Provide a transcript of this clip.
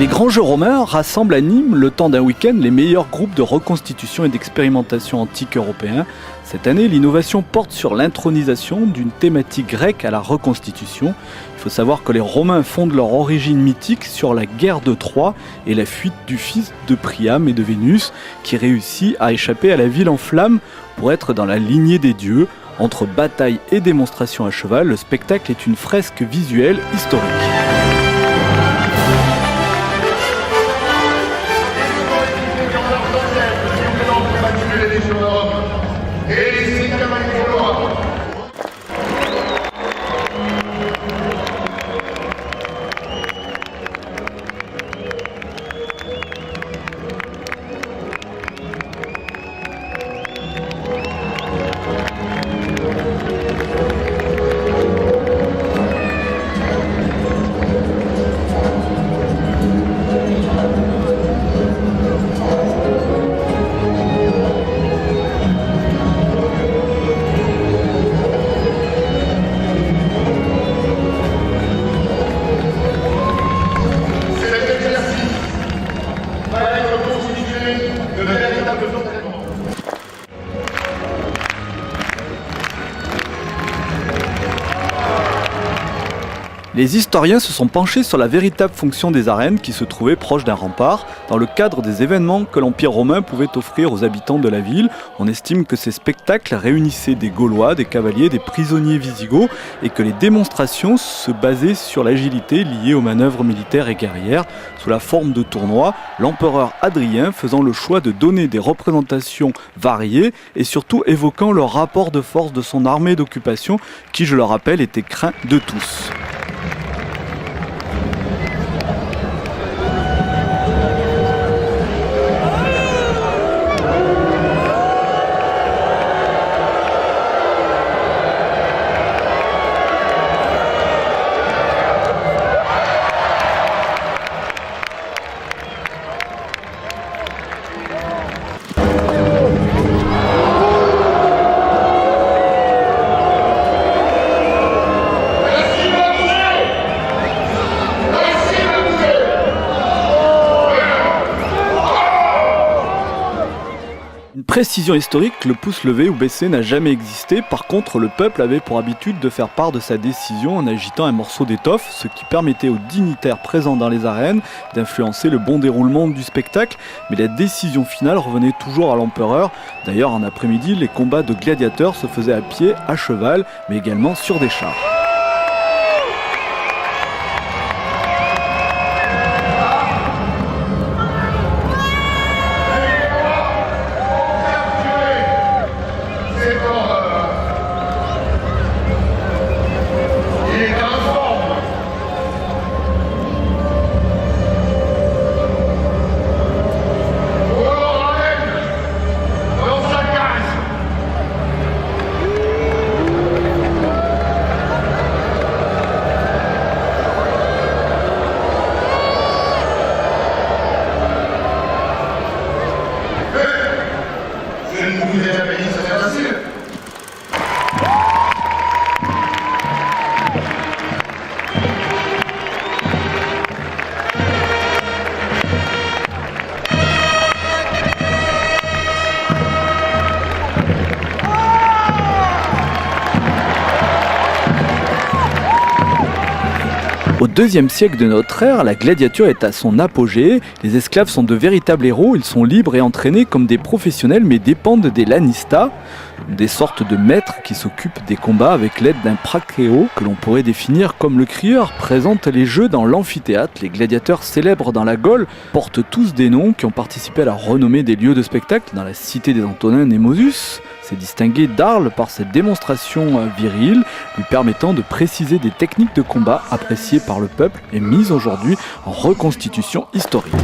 Les grands jeux romains rassemblent à Nîmes, le temps d'un week-end, les meilleurs groupes de reconstitution et d'expérimentation antique européens. Cette année, l'innovation porte sur l'intronisation d'une thématique grecque à la reconstitution. Il faut savoir que les Romains fondent leur origine mythique sur la guerre de Troie et la fuite du fils de Priam et de Vénus, qui réussit à échapper à la ville en flammes pour être dans la lignée des dieux. Entre bataille et démonstration à cheval, le spectacle est une fresque visuelle historique. Les historiens se sont penchés sur la véritable fonction des arènes qui se trouvaient proches d'un rempart, dans le cadre des événements que l'Empire romain pouvait offrir aux habitants de la ville. On estime que ces spectacles réunissaient des Gaulois, des cavaliers, des prisonniers visigoths et que les démonstrations se basaient sur l'agilité liée aux manœuvres militaires et guerrières. Sous la forme de tournois, l'empereur Hadrien faisant le choix de donner des représentations variées et surtout évoquant le rapport de force de son armée d'occupation qui, je le rappelle, était craint de tous. Précision historique, le pouce levé ou baissé n'a jamais existé. Par contre, le peuple avait pour habitude de faire part de sa décision en agitant un morceau d'étoffe, ce qui permettait aux dignitaires présents dans les arènes d'influencer le bon déroulement du spectacle. Mais la décision finale revenait toujours à l'empereur. D'ailleurs, en après-midi, les combats de gladiateurs se faisaient à pied, à cheval, mais également sur des chars. Au IIe siècle de notre ère, la gladiature est à son apogée. Les esclaves sont de véritables héros, ils sont libres et entraînés comme des professionnels mais dépendent des lannistas, des sortes de maîtres qui s'occupent des combats avec l'aide d'un prakeo que l'on pourrait définir comme le crieur. Présente les jeux dans l'amphithéâtre, les gladiateurs célèbres dans la Gaule portent tous des noms qui ont participé à la renommée des lieux de spectacle. Dans la cité des Antonins, Némosus s'est distingué d'Arles par cette démonstration virile lui permettant de préciser des techniques de combat appréciées par le peuple et mises aujourd'hui en reconstitution historique.